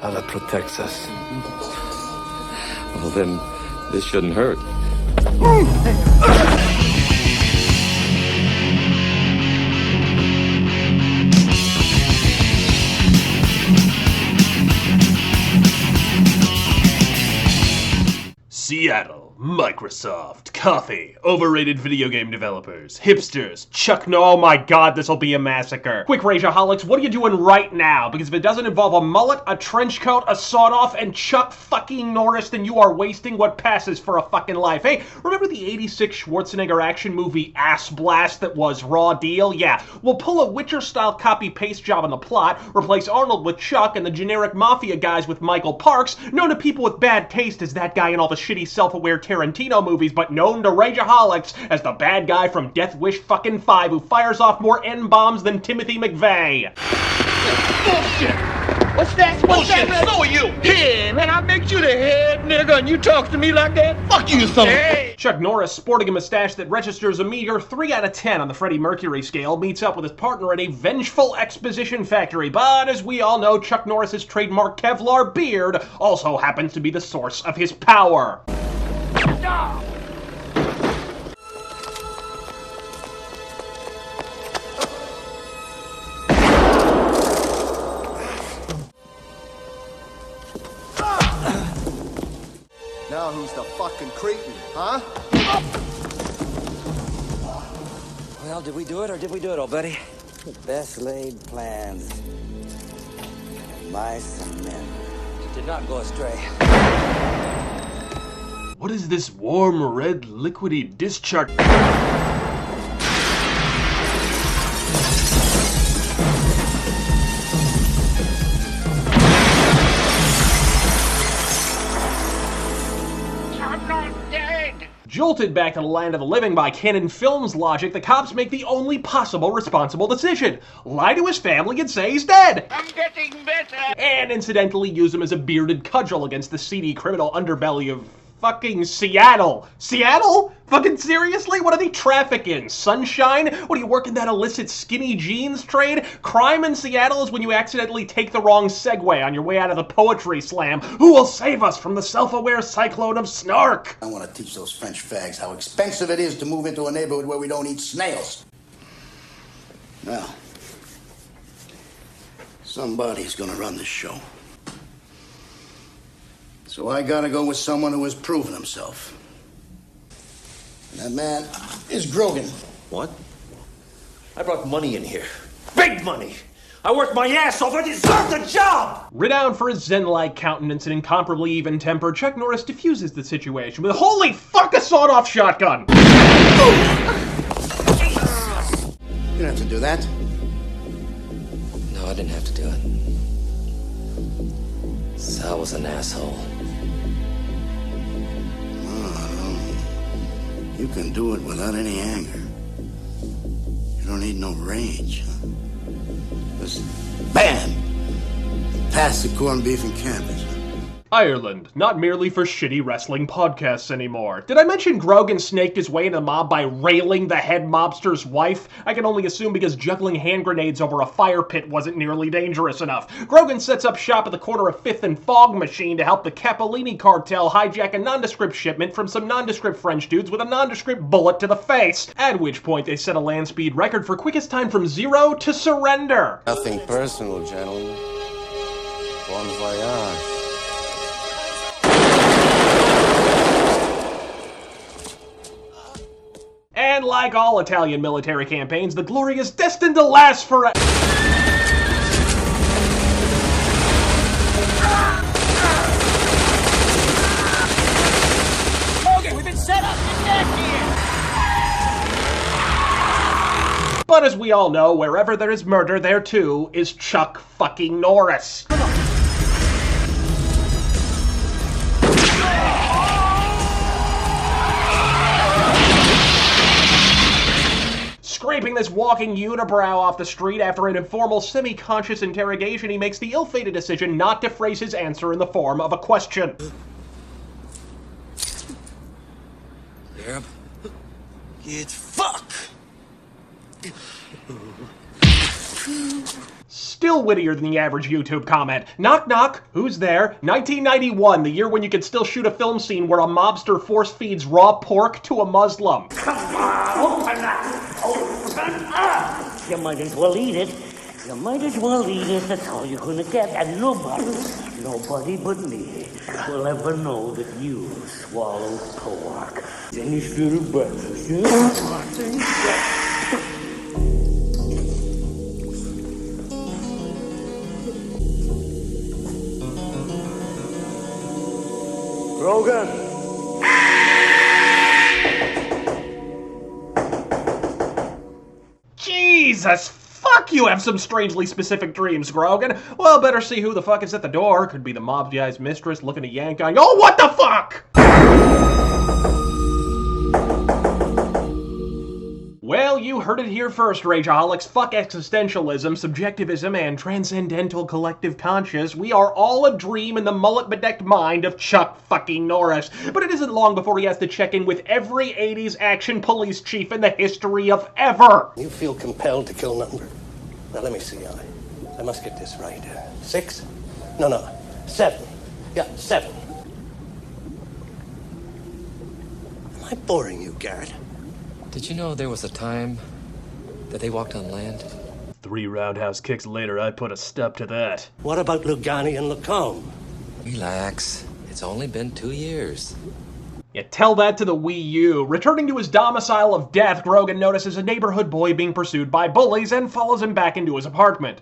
Allah protects us. Well, then, this shouldn't hurt. Seattle, Microsoft, coffee, overrated video game developers, hipsters, Chuck oh my god, this'll be a massacre. Quick, Rageaholics, what are you doing right now? Because if it doesn't involve a mullet, a trench coat, a sawed-off, and Chuck fucking Norris, then you are wasting what passes for a fucking life. Hey, remember the 86 Schwarzenegger action movie Ass Blast that was Raw Deal? Yeah, we'll pull a Witcher-style copy-paste job on the plot, replace Arnold with Chuck, and the generic mafia guys with Michael Parks, known to people with bad taste as that guy in all the shitty self-aware Tarantino movies, but known to Rageaholics as the bad guy from Death Wish fucking 5 who fires off more N-bombs than Timothy McVeigh. Bullshit! What's that? Bullshit! So are you! Hey, man, I make you the head nigga and you talk to me like that? Fuck you, son! Hey! Chuck Norris, sporting a mustache that registers a meager 3 out of 10 on the Freddie Mercury scale, meets up with his partner at a vengeful exposition factory. But as we all know, Chuck Norris's trademark Kevlar beard also happens to be the source of his power. Stop! Now who's the fucking cretin, huh? Well, did we do it or did we do it, old buddy? Best laid plans. Mice and men did not go astray. What is this warm, red, liquidy discharge? I'm not dead! Jolted back to the land of the living by Canon Films logic, the cops make the only possible responsible decision. Lie to his family and say he's dead. I'm getting better! And incidentally use him as a bearded cudgel against the seedy criminal underbelly of fucking Seattle. Seattle? Fucking seriously? What do they traffic in? Sunshine? What, do you work in that illicit skinny jeans trade? Crime in Seattle is when you accidentally take the wrong segue on your way out of the poetry slam. Who will save us from the self-aware cyclone of snark? I want to teach those French fags how expensive it is to move into a neighborhood where we don't eat snails. Well, somebody's gonna run the show. So I gotta go with someone who has proven himself. And that man is Grogan. What? I brought money in here. Big money! I worked my ass off. I deserve the job! Renowned for his zen-like countenance and incomparably even temper, Chuck Norris diffuses the situation with holy fuck, a sawed-off shotgun! You didn't have to do that. No, I didn't have to do it. Sal was an asshole. You can do it without any anger. You don't need no rage. Just bam! Pass the corned beef and cabbage. Ireland, not merely for shitty wrestling podcasts anymore. Did I mention Grogan snaked his way into the mob by railing the head mobster's wife? I can only assume because juggling hand grenades over a fire pit wasn't nearly dangerous enough. Grogan sets up shop at the corner of 5th and Fog Machine to help the Capolini cartel hijack a nondescript shipment from some nondescript French dudes with a nondescript bullet to the face. At which point they set a land speed record for quickest time from 0 to surrender. Nothing personal, gentlemen. Bon voyage. And like all Italian military campaigns, the glory is destined to last forever. Logan, we've been set up to death here! But as we all know, wherever there is murder, there too is Chuck fucking Norris. Scraping this walking unibrow off the street after an informal, semi-conscious interrogation, he makes the ill-fated decision not to phrase his answer in the form of a question. Yep. It's fuck! still wittier than the average YouTube comment. Knock knock, who's there? 1991, the year when you could still shoot a film scene where a mobster force feeds raw pork to a Muslim. Come on, open up! Open up! You might as well eat it. You might as well eat it. That's all you're gonna get. And nobody but me will ever know that you swallowed pork. Finish little breakfast. Grogan! Jesus, fuck, you have some strangely specific dreams, Grogan. Well, better see who the fuck is at the door. Could be the mob guy's mistress looking to yank on you. Oh, what the fuck? Well, you heard it here first, Rageaholics. Fuck existentialism, subjectivism, and transcendental collective conscious. We are all a dream in the mullet-bedecked mind of Chuck fucking Norris. But it isn't long before he has to check in with every 80s action police chief in the history of ever. You feel compelled to kill Number. Now, let me see. I must get this right. 6? No. 7. Yeah, 7. Am I boring you, Garrett? Did you know there was a time that they walked on land? 3 roundhouse kicks later, I put a stop to that. What about Lugani and Lacombe? Relax. It's only been 2 years. You tell that to the Wii U. Returning to his domicile of death, Grogan notices a neighborhood boy being pursued by bullies and follows him back into his apartment.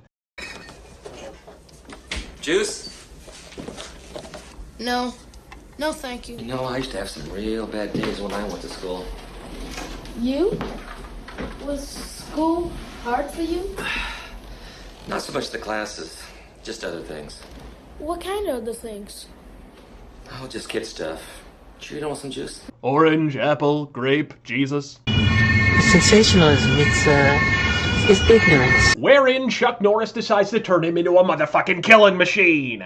Juice? No. No, thank you. You know, I used to have some real bad days when I went to school. You? Was school hard for you? Not so much the classes, just other things. What kind of other things? Oh, just kid stuff. Sure you don't want some juice? Orange, apple, grape, Jesus. Sensationalism, it's ignorance. Wherein Chuck Norris decides to turn him into a motherfucking killing machine.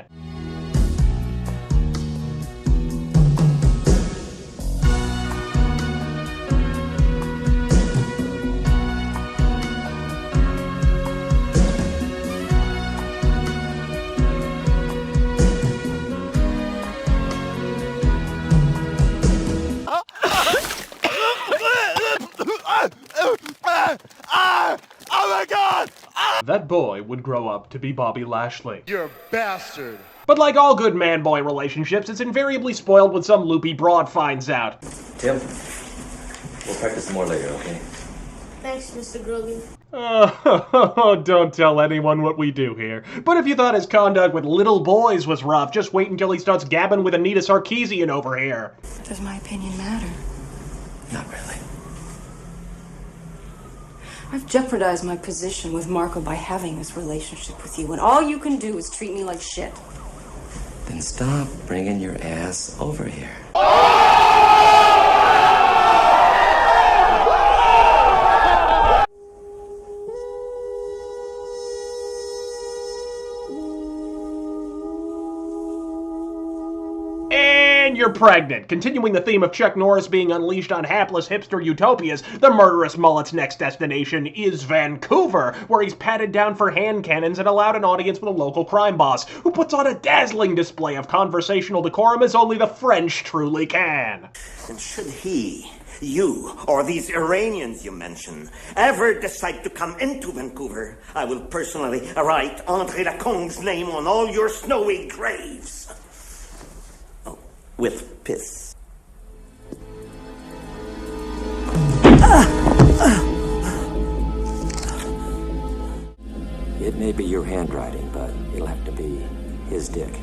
Oh my God! That boy would grow up to be Bobby Lashley. You're a bastard. But like all good man-boy relationships, it's invariably spoiled when some loopy broad finds out. Tim, we'll practice more later, okay? Thanks, Mr. Grogan. Oh, don't tell anyone what we do here. But if you thought his conduct with little boys was rough, just wait until he starts gabbing with Anita Sarkeesian over here. Does my opinion matter? Not really. I've jeopardized my position with Marco by having this relationship with you, and all you can do is treat me like shit. Then stop bringing your ass over here. And you're pregnant. Continuing the theme of Chuck Norris being unleashed on hapless hipster utopias, the murderous mullet's next destination is Vancouver, where he's patted down for hand cannons and allowed an audience with a local crime boss, who puts on a dazzling display of conversational decorum as only the French truly can. And should he, you, or these Iranians you mention, ever decide to come into Vancouver, I will personally write André Lacombe's name on all your snowy graves. With piss. It may be your handwriting, but it'll have to be his dick.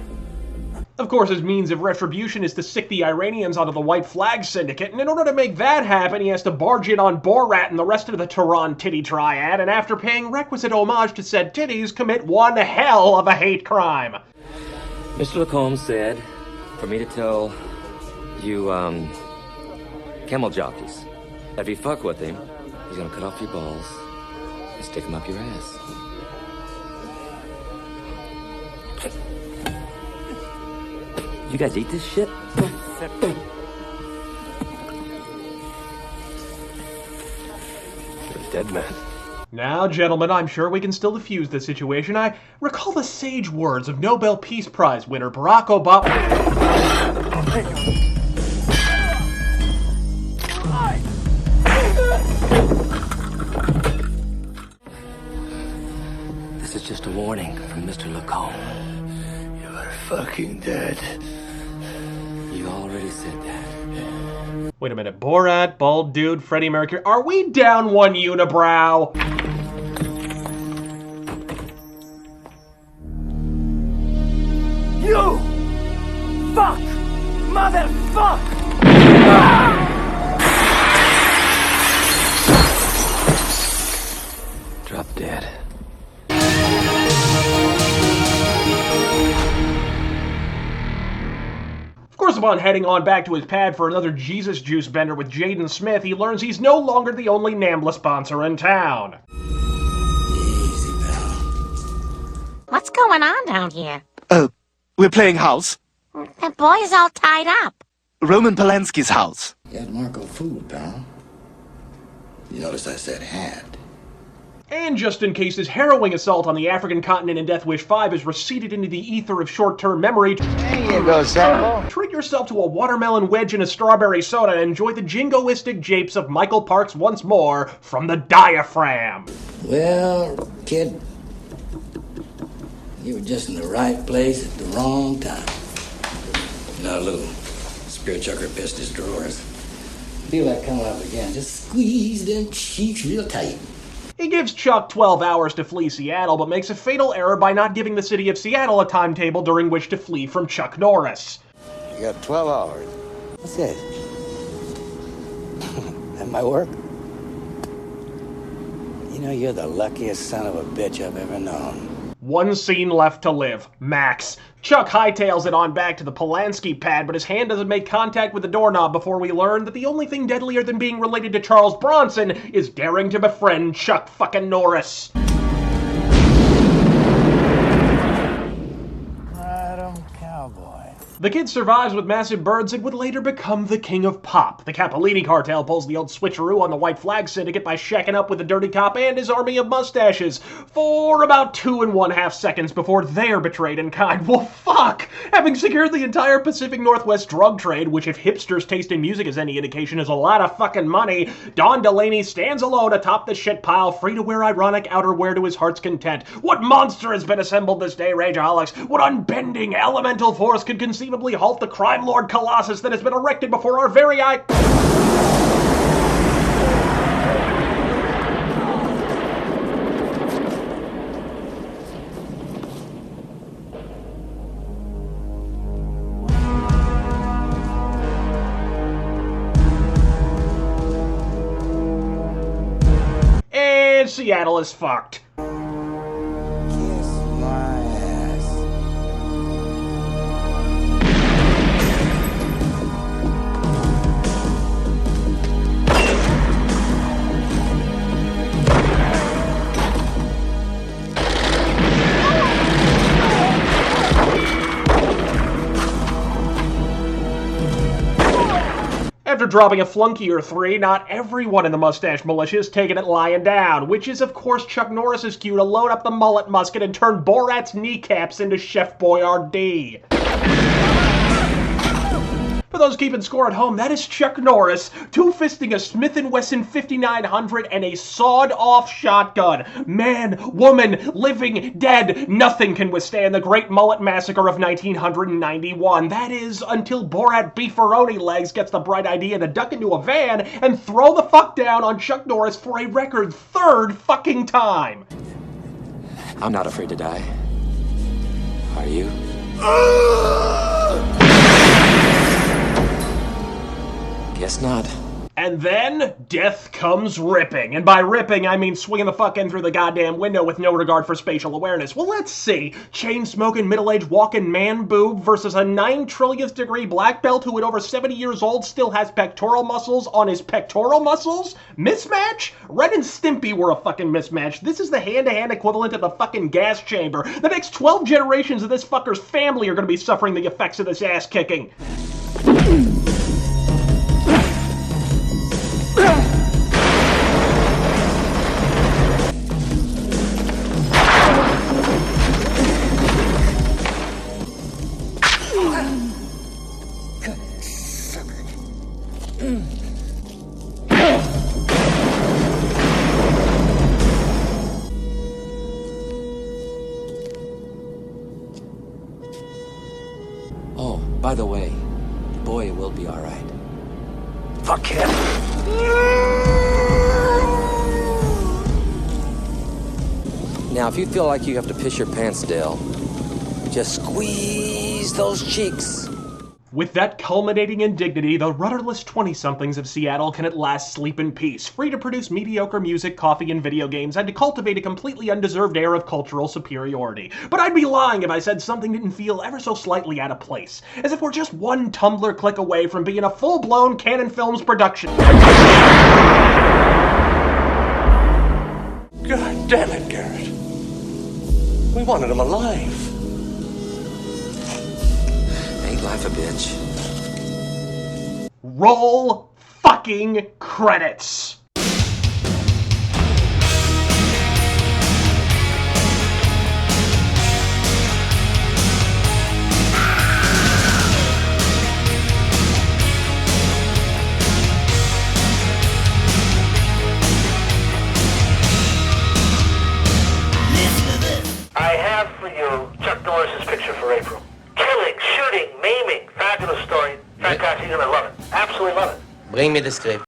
Of course, his means of retribution is to sick the Iranians onto the White Flag Syndicate, and in order to make that happen, he has to barge in on Borat and the rest of the Tehran titty triad, and after paying requisite homage to said titties, commit one hell of a hate crime. Mr. Lacombe said for me to tell you, camel jockeys, that if you fuck with him, he's gonna cut off your balls and stick them up your ass. You guys eat this shit? You're a dead man. Now, gentlemen, I'm sure we can still defuse this situation. I recall the sage words of Nobel Peace Prize winner Barack Obama. This is just a warning from Mr. Lacombe. You're fucking dead. You already said that. Wait a minute, Borat, bald dude, Freddie Mercury. Are we down one unibrow? You! Fuck! Motherfuck! Drop dead. Of course, upon heading on back to his pad for another Jesus Juice bender with Jaden Smith, he learns he's no longer the only NAMBLA sponsor in town. Easy, pal. What's going on down here? We're playing house. The boy's all tied up. Roman Polanski's house. You had Marco fooled, pal. You noticed I said had. And just in case his harrowing assault on the African continent in Death Wish 5 has receded into the ether of short-term memory, There you go, Sambo. treat yourself to a watermelon wedge and a strawberry soda and enjoy the jingoistic japes of Michael Parks once more from the diaphragm. Well, kid, you were just in the right place at the wrong time. Now, little spirit chucker pissed his drawers. Feel like coming up again. Just squeeze them cheeks real tight. He gives Chuck 12 hours to flee Seattle, but makes a fatal error by not giving the city of Seattle a timetable during which to flee from Chuck Norris. You got 12 hours. What's this? That might work. You know, you're the luckiest son of a bitch I've ever known. One scene left to live. Max. Chuck hightails it on back to the Polanski pad, but his hand doesn't make contact with the doorknob before we learn that the only thing deadlier than being related to Charles Bronson is daring to befriend Chuck fucking Norris. Adam Cowboy. The kid survives with massive burns and would later become the king of pop. The Capolini cartel pulls the old switcheroo on the White Flag Syndicate by shacking up with the dirty cop and his army of mustaches for about 2.5 seconds before they're betrayed in kind. Well, fuck! Having secured the entire Pacific Northwest drug trade, which if hipsters' taste in music is any indication is a lot of fucking money, Don Delaney stands alone atop the shit pile, free to wear ironic outerwear to his heart's content. What monster has been assembled this day, Rageaholics? What unbending elemental force could conceivably halt the crime lord colossus that has been erected before our very eyes? And Seattle is fucked. Kiss my ass. After dropping a flunky or three, not everyone in the Mustache Militia is taking it lying down, which is of course Chuck Norris's cue to load up the mullet musket and turn Borat's kneecaps into Chef Boyardee. For those keeping score at home, that is Chuck Norris two-fisting a Smith & Wesson 5900 and a sawed-off shotgun. Man, woman, living, dead, nothing can withstand the Great Mullet Massacre of 1991. That is, until Borat Beefaroni Legs gets the bright idea to duck into a van and throw the fuck down on Chuck Norris for a record third fucking time. I'm not afraid to die. Are you? Guess not. And then, death comes ripping. And by ripping, I mean swinging the fuck in through the goddamn window with no regard for spatial awareness. Well, let's see. Chain-smoking, middle-aged, walking man boob versus a 9 trillionth degree black belt who at over 70 years old still has pectoral muscles on his pectoral muscles? Mismatch? Ren and Stimpy were a fucking mismatch. This is the hand-to-hand equivalent of the fucking gas chamber. The next 12 generations of this fucker's family are going to be suffering the effects of this ass-kicking. Oh, by the way, the boy will be all right. Fuck him. Now, if you feel like you have to piss your pants, Dale, just squeeze those cheeks. With that culminating indignity, the rudderless 20-somethings of Seattle can at last sleep in peace, free to produce mediocre music, coffee, and video games, and to cultivate a completely undeserved air of cultural superiority. But I'd be lying if I said something didn't feel ever so slightly out of place, as if we're just one Tumblr click away from being a full-blown Canon Films production. God damn it, Garrett. We wanted him alive. Ain't life a bitch? Roll fucking credits! I have for you Chuck Norris's picture for April. Killing, shooting, maiming, fabulous story. Fantastic, you're gonna love it. Absolutely love it. Bring me the script.